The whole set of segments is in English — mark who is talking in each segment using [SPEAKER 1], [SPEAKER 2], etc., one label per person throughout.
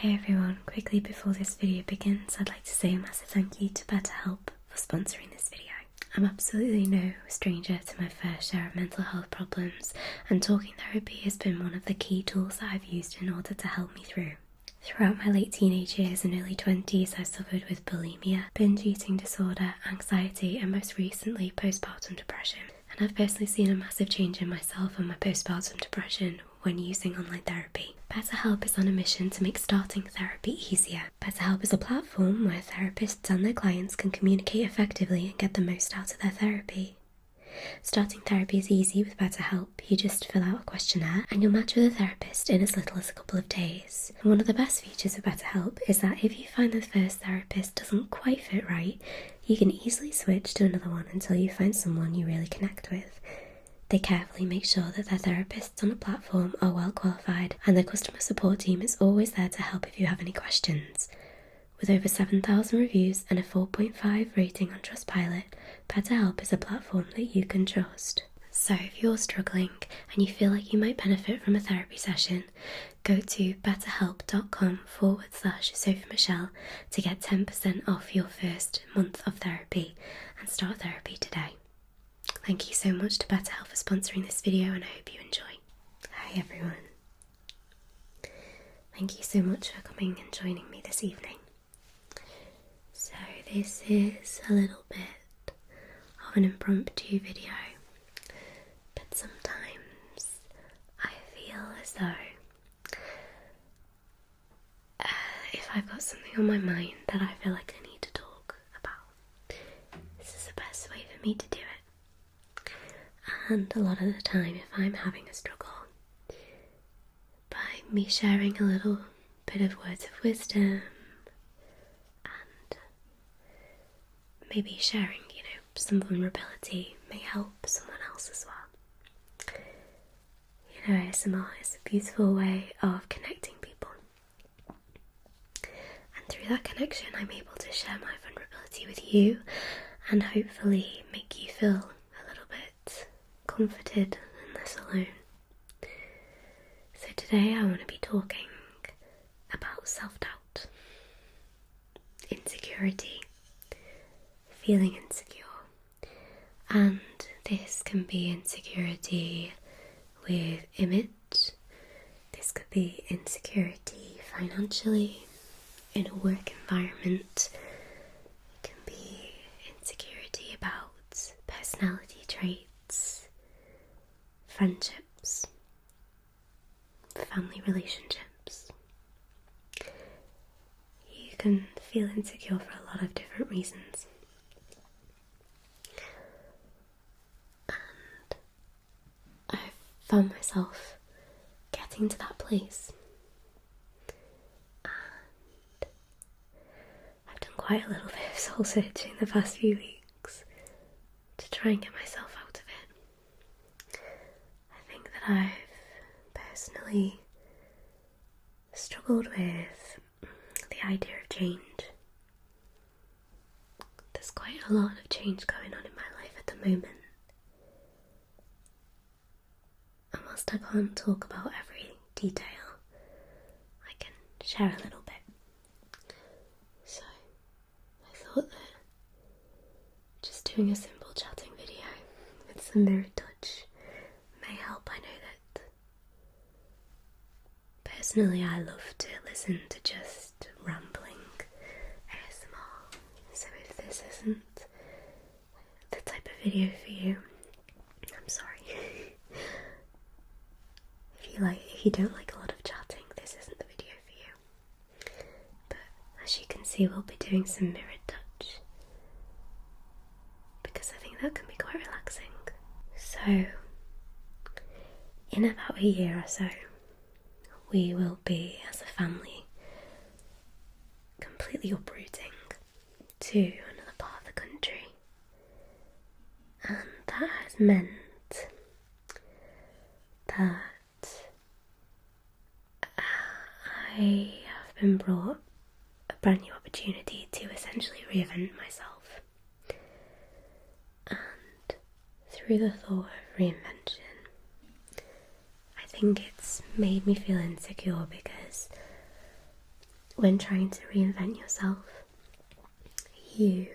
[SPEAKER 1] Hey everyone, quickly before this video begins, I'd like to say a massive thank you to BetterHelp for sponsoring this video. I'm absolutely no stranger to my fair share of mental health problems, and talking therapy has been one of the key tools that I've used in order to help me through. Throughout my late teenage years and early 20s, I suffered with bulimia, binge eating disorder, anxiety, and most recently postpartum depression. And I've personally seen a massive change in myself and my postpartum depression when using online therapy. BetterHelp is on a mission to make starting therapy easier. BetterHelp is a platform where therapists and their clients can communicate effectively and get the most out of their therapy. Starting therapy is easy with BetterHelp. You just fill out a questionnaire and you'll match with a therapist in as little as a couple of days. And one of the best features of BetterHelp is that if you find the first therapist doesn't quite fit right, you can easily switch to another one until you find someone you really connect with. They carefully make sure that their therapists on a platform are well qualified, and their customer support team is always there to help if you have any questions. With over 7,000 reviews and a 4.5 rating on Trustpilot, BetterHelp is a platform that you can trust. So if you're struggling and you feel like you might benefit from a therapy session, go to betterhelp.com/Sophie Michelle to get 10% off your first month of therapy and start therapy today. Thank you so much to BetterHelp for sponsoring this video, and I hope you enjoy. Hi everyone. Thank you so much for coming and joining me this evening. So this is a little bit of an impromptu video, but sometimes I feel as though if I've got something on my mind that I feel like I need to talk about, this is the best way for me to do it. And a lot of the time, if I'm having a struggle, by me sharing a little bit of words of wisdom and maybe sharing, some vulnerability may help someone else as well. ASMR is a beautiful way of connecting people. And through that connection, I'm able to share my vulnerability with you and hopefully make you feel a little bit comforted and less alone. So today I want to be talking about self-doubt, insecurity, feeling insecure. And this can be insecurity with image, this could be insecurity financially, in a work environment, it can be insecurity about personality traits, friendships, family relationships. You can feel insecure for a lot of different reasons. And I've found myself getting to that place. And I've done quite a little bit of soul searching the past few weeks to try and get myself out of it. I think that I've personally struggled with the idea of change. There's quite a lot of change going on in my life at the moment. And whilst I can't talk about every detail, I can share a little bit. So I thought that just doing a simple chatting video with some mirrored touch may help. I know that personally I love to listen to just rambling ASMR, so if this isn't the type of video for you, I'm sorry. If you don't like a lot of chatting, this isn't the video for you. But as you can see, we'll be doing some mirrored touch, because I think that can be quite relaxing. So in about a year or so, we will be, as a family, completely uprooting to another part of the country. And that has meant that I have been brought a brand new opportunity to essentially reinvent myself. And through the thought of reinvention, I think it's made me feel insecure because when trying to reinvent yourself, you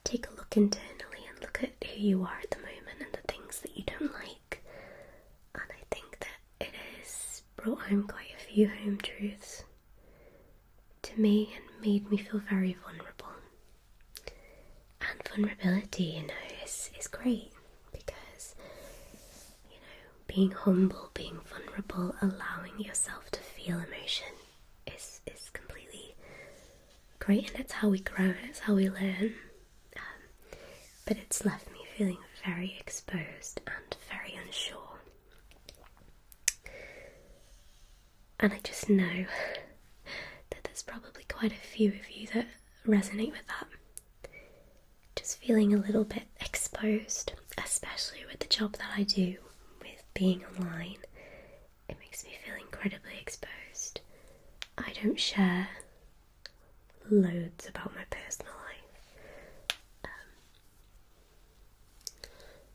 [SPEAKER 1] take a look internally and look at who you are at the moment and the things that you don't like. And I think that it has brought home quite a few home truths to me and made me feel very vulnerable. And vulnerability, is great because, being humble, being vulnerable, allowing yourself to feel emotion is completely great, and it's how we grow and it's how we learn. But it's left me feeling very exposed and very unsure. And I just know that there's probably quite a few of you that resonate with that. Just feeling a little bit exposed, especially with the job that I do with being online. It makes me feel incredibly exposed. I don't share loads about my personal life,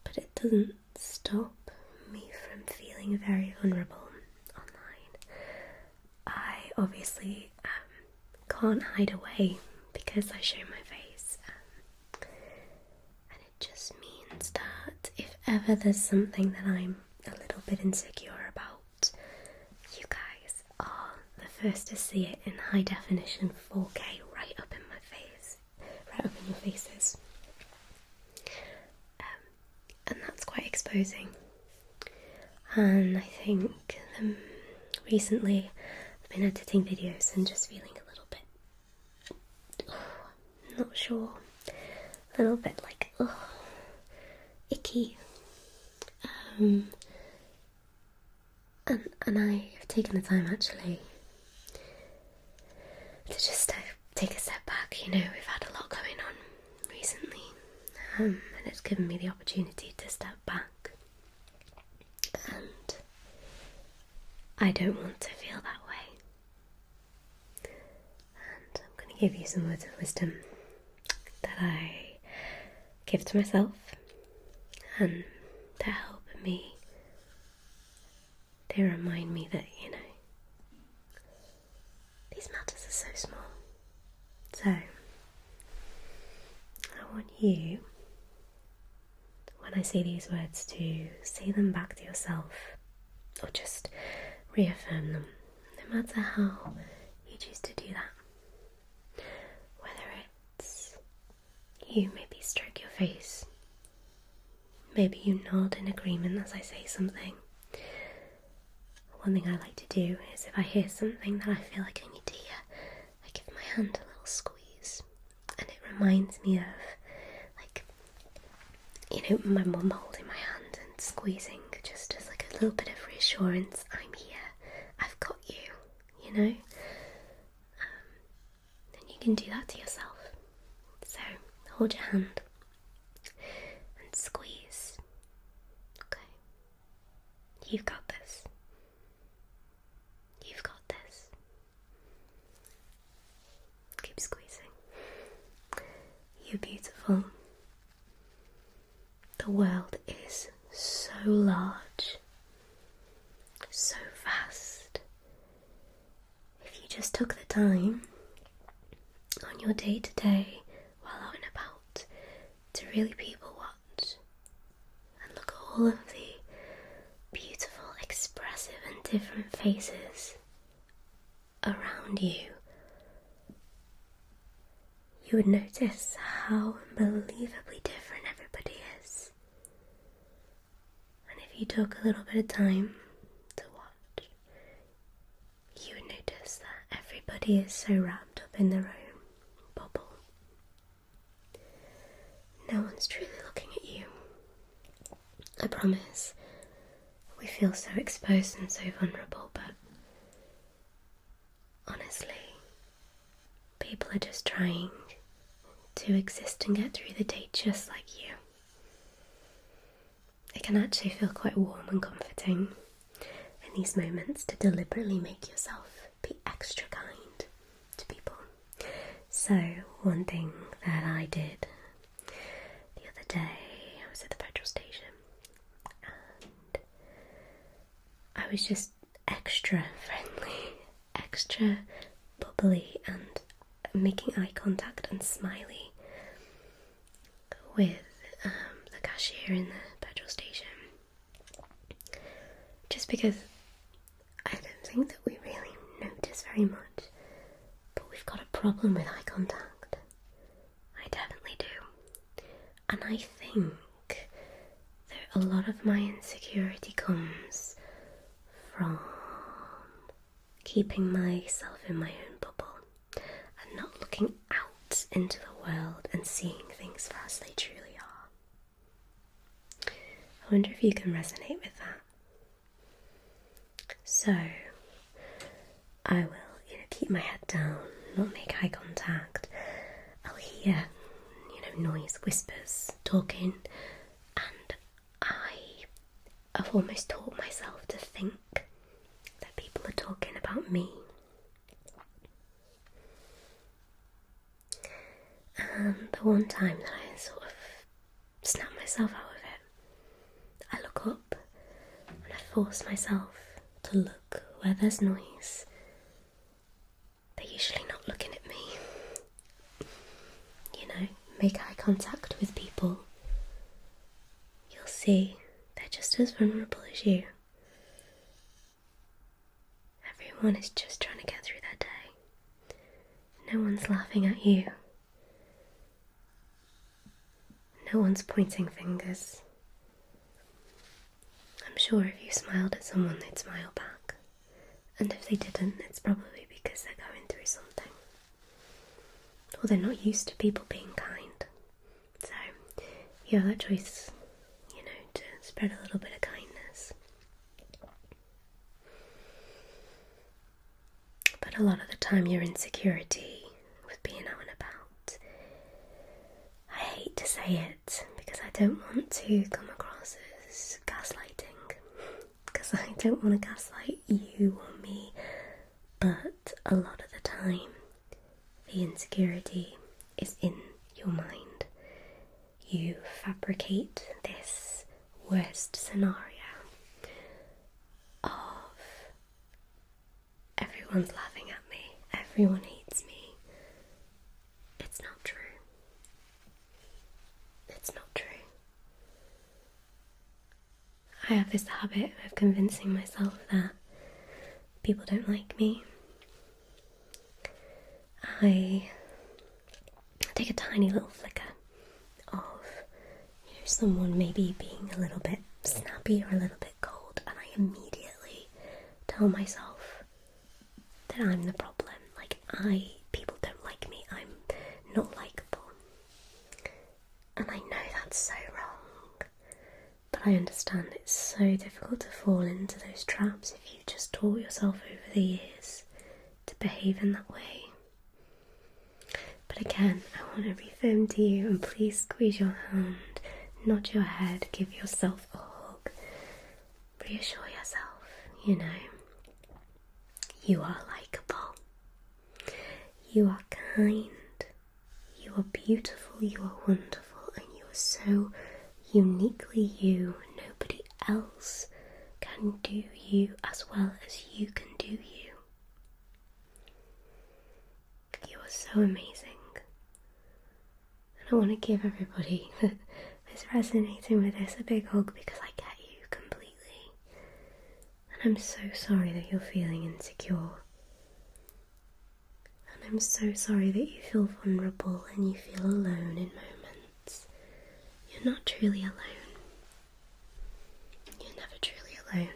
[SPEAKER 1] but it doesn't stop me from feeling very vulnerable online. I obviously can't hide away because I show my face, and it just means that if ever there's something that I'm a little bit insecure about, you guys are the first to see it in high definition 4K right up in my face, right up in your faces. And that's quite exposing. And I think recently I've been editing videos and just feeling a little bit, not sure, a little bit like, icky. And I have taken the time actually to just take a step back. We've had a lot going on recently, and it's given me the opportunity to step back, and I don't want to feel that way. And I'm going to give you some words of wisdom that I give to myself and that help me. They remind me that, these matters are so small. So, I want you, when I say these words, to say them back to yourself, or just reaffirm them, no matter how you choose to do that. Whether it's you maybe stroke your face, maybe you nod in agreement as I say something. One thing I like to do is if I hear something that I feel like I need to hear, I give my hand a little squeeze, and it reminds me of, my mum holding my hand and squeezing just as a little bit of reassurance. I'm here, I've got you, And you can do that to yourself. So hold your hand and squeeze. Okay, you've got this. You've got this. Keep squeezing. You're beautiful. The world is so large, so vast. If you just took the time on your day-to-day while out and about to really people watch and look at all of the beautiful, expressive and different faces around you, you would notice how unbelievably different everybody is. And if you took a little bit of time to watch, you would notice that everybody is so wrapped up in their own bubble. No one's truly looking at you. I promise. We feel so exposed and so vulnerable, but honestly, people are just trying to exist and get through the day just like you. It can actually feel quite warm and comforting in these moments to deliberately make yourself be extra kind to people. So one thing that I did the other day, I was at the petrol station and I was just extra friendly, extra bubbly and making eye contact and smiley with the cashier in the petrol station. Just because I don't think that we really notice very much, but we've got a problem with eye contact. I definitely do. And I think that a lot of my insecurity comes from keeping myself in my own bubble and not looking out into the world and seeing things for as they truly are. I wonder if you can resonate with that. So, I will, keep my head down, not make eye contact. I'll hear, noise, whispers, talking, and I've almost taught myself to think that people are talking about me. And the one time that I sort of snap myself out of it, I look up and I force myself to look where there's noise. They're usually not looking at me. Make eye contact with people. You'll see they're just as vulnerable as you. Everyone is just trying to get through their day. No one's laughing at you. No one's pointing fingers. I'm sure if you smiled at someone, they'd smile back. And if they didn't, it's probably because they're going through something. Or they're not used to people being kind. So, you have that choice, to spread a little bit of kindness. But a lot of the time, your insecurity with being out and about, I hate to say it because I don't want to come across as gaslighting, because I don't want to gaslight you or me, but a lot of the time, the insecurity is in your mind. You fabricate this worst scenario of everyone's laughing at me, everyone hates me. It's not true. It's not true. I have this habit of convincing myself that people don't like me. I take a tiny little flicker of someone maybe being a little bit snappy or a little bit cold, and I immediately tell myself that I'm the problem. People don't like me, I'm not likeable. And I know that's so wrong, but I understand it's so difficult to fall into those traps if you just taught yourself over the years to behave in that way. But again, I want to reaffirm to you, and please squeeze your hand, nod your head, give yourself a hug, reassure yourself, you are likeable, you are kind, you are beautiful, you are wonderful, and you are so uniquely you. Nobody else can do you as well as you can do you. You are so amazing. And I want to give everybody that is resonating with this a big hug, because I get you completely. And I'm so sorry that you're feeling insecure. And I'm so sorry that you feel vulnerable and you feel alone in moments. You're not truly alone. You're never truly alone.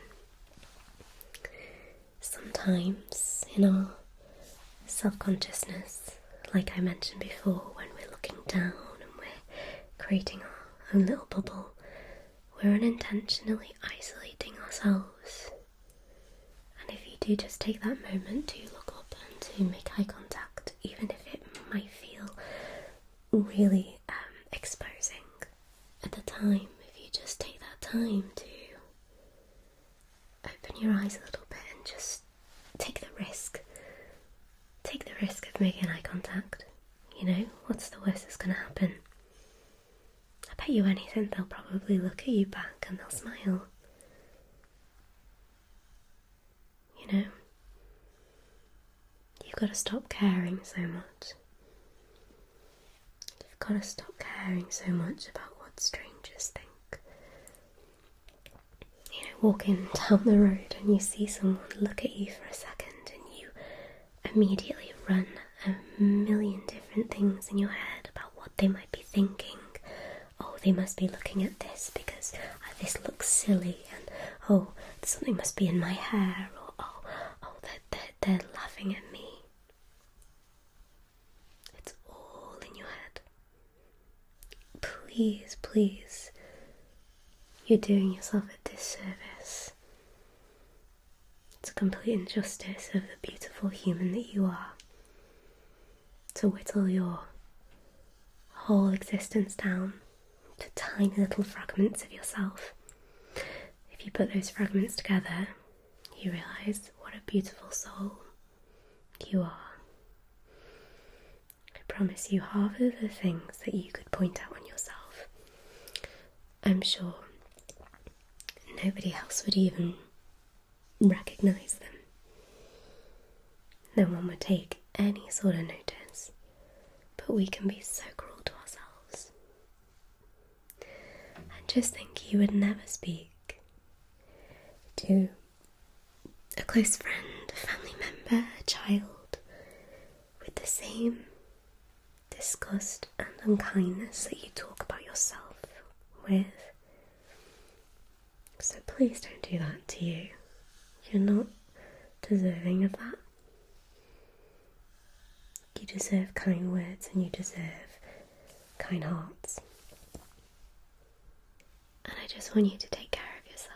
[SPEAKER 1] Sometimes in our self-consciousness, like I mentioned before, when we're looking down and we're creating our own little bubble, we're unintentionally isolating ourselves. And if you do just take that moment to look up and to make eye contact, even if it might feel really exposing at the time, if you just take that time to open your eyes a little bit and just take the risk. Take the risk of making eye contact. What's the worst that's going to happen? I bet you anything they'll probably look at you back and they'll smile. got to stop caring so much. You've got to stop caring so much about what strangers think. You know, walking down the road and you see someone look at you for a second and you immediately run a million different things in your head about what they might be thinking. Oh, they must be looking at this because this looks silly, and oh, something must be in my hair, or oh, they're laughing at me. It's all in your head. Please, please, you're doing yourself a disservice. It's a complete injustice of the beautiful human that you are to whittle your whole existence down to tiny little fragments of yourself. If you put those fragments together, you realise what a beautiful soul you are. I promise you, half of the things that you could point out on yourself, I'm sure nobody else would even recognise them. No one would take any sort of notice, but we can be so cruel to ourselves. And just think, you would never speak to a close friend, a family member, a child with the same disgust and unkindness that you talk about yourself with. So please don't do that to you. You're not deserving of that. You deserve kind words and you deserve kind hearts. And I just want you to take care of yourself.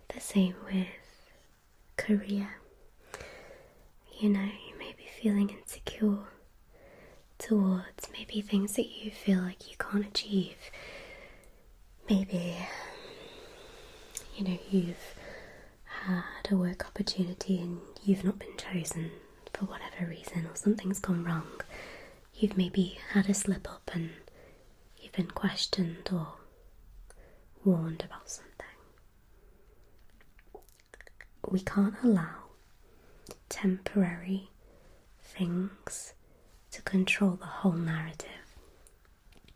[SPEAKER 1] The same with career. You know, you may be feeling insecure towards maybe things that you feel like you can't achieve. Maybe, you know, you've had a work opportunity and you've not been chosen for whatever reason, or something's gone wrong. You've maybe had a slip up and you've been questioned or warned about something. We can't allow temporary things to control the whole narrative.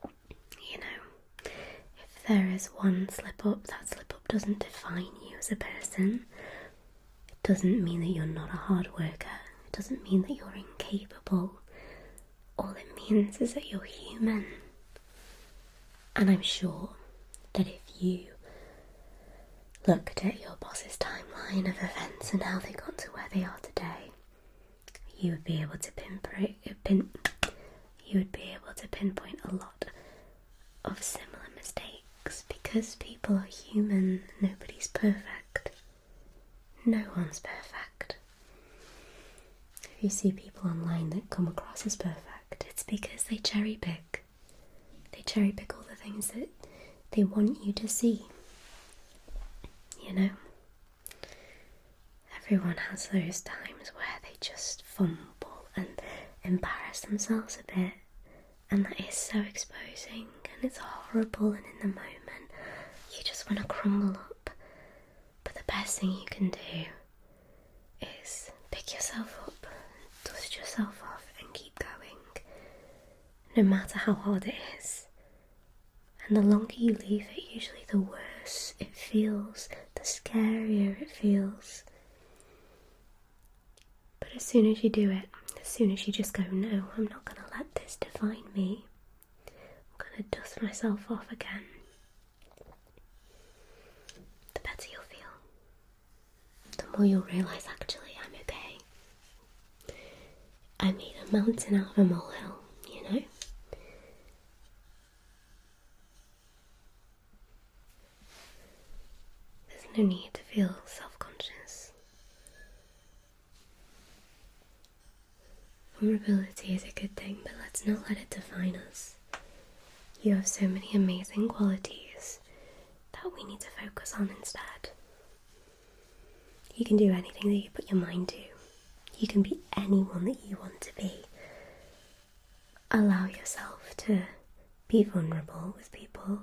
[SPEAKER 1] You know, if there is one slip up, that slip up doesn't define you as a person. It doesn't mean that you're not a hard worker. It doesn't mean that you're incapable. All it means is that you're human. And I'm sure that if you looked at your boss's timeline of events and how they got to where they are today, you would be able to pinpoint a lot of similar mistakes, because people are human. Nobody's perfect. No one's perfect. If you see people online that come across as perfect, it's because they cherry pick. They cherry pick all the things that they want you to see. You know? Everyone has those times where they just fumble and embarrass themselves a bit, and that is so exposing, and it's horrible, and in the moment you just want to crumble up. But the best thing you can do is pick yourself up, dust yourself off and keep going, no matter how hard it is. And the longer you leave it, usually the worse it feels, the scarier it feels. But as soon as you do it, as soon as you just go, no, I'm not going to let this define me, I'm going to dust myself off again, the better you'll feel. The more you'll realise, actually, I'm okay. I made a mountain out of a molehill, you know? There's no need to feel self-conscious. Vulnerability is a good thing, but let's not let it define us. You have so many amazing qualities that we need to focus on instead. You can do anything that you put your mind to. You can be anyone that you want to be. Allow yourself to be vulnerable with people,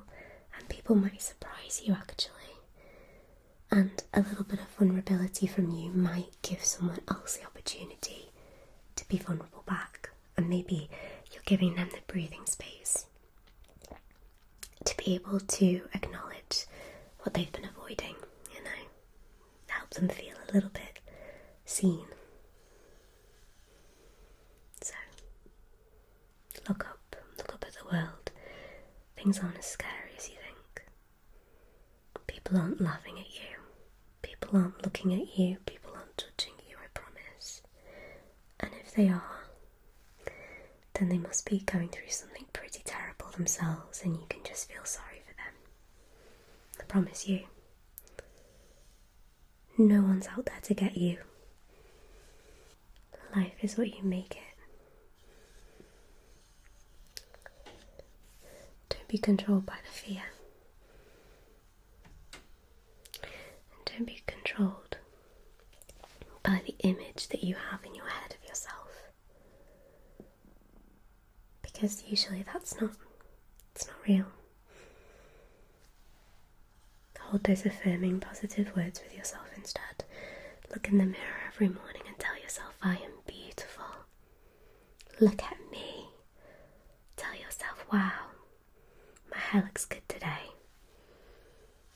[SPEAKER 1] and people might surprise you actually. And a little bit of vulnerability from you might give someone else the opportunity to be vulnerable back. And maybe you're giving them the breathing space to be able to acknowledge what they've been avoiding, help them feel a little bit seen. So, look up at the world. Things aren't as scary as you think. People aren't laughing at you. People aren't looking at you. People aren't judging you, I promise. And if they are, then they must be going through something pretty terrible themselves, and you can just feel sorry for them. I promise you. No one's out there to get you. Life is what you make it. Don't be controlled by the fear. And don't be controlled by the image that you have in your head of yourself. Because usually it's not real. Hold those affirming positive words with yourself instead. Look in the mirror every morning and tell yourself, I am beautiful. Look at me. Tell yourself, wow, my hair looks good today.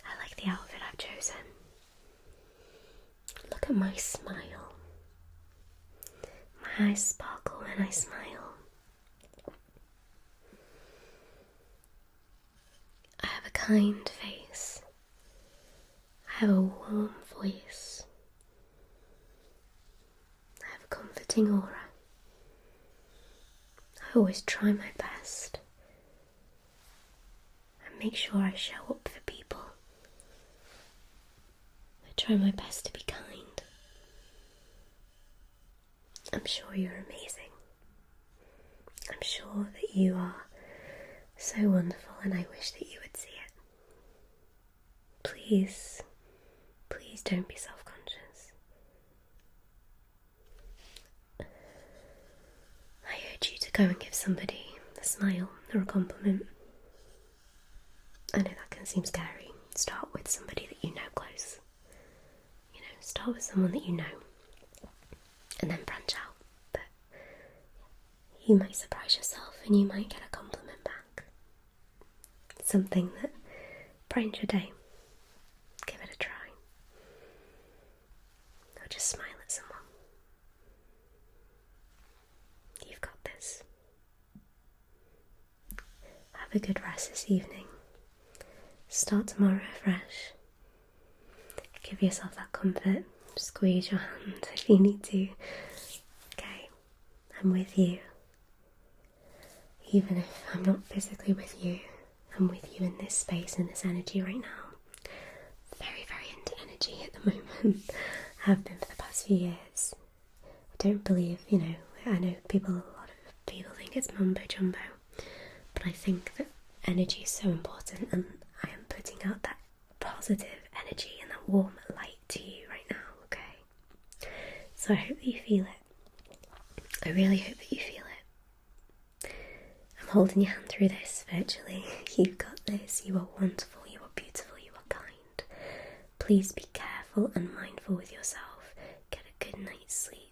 [SPEAKER 1] I like the outfit I've chosen. Look at my smile. My eyes sparkle when I smile. I have a kind face. I have a warm voice. I have a comforting aura. I always try my best. I make sure I show up for people. I try my best to be kind. I'm sure you're amazing. I'm sure that you are so wonderful, and I wish that you would see it. Please don't be self-conscious. I urge you to go and give somebody a smile or a compliment. I know that can seem scary. Start with somebody that you know close. Start with someone that you know, and then branch out. But you might surprise yourself and you might get a compliment back. Something that brightens your day. Give it a try. Or just smile at someone. You've got this. Have a good rest this evening. Start tomorrow fresh. Give yourself that comfort. Squeeze your hand if you need to. Okay, I'm with you. Even if I'm not physically with you, I'm with you in this space, in this energy right now. Very, very into energy at the moment. I have been for the past few years. I don't believe, I know a lot of people think it's mumbo jumbo, but I think that energy is so important, and I am putting out that positive energy and that warm light to you right now, okay? So I hope that you feel it. I really hope that you feel it. I'm holding your hand through this virtually. You've got this. You are wonderful. You are beautiful. You are kind. Please be careful and mindful with yourself. Get a good night's sleep.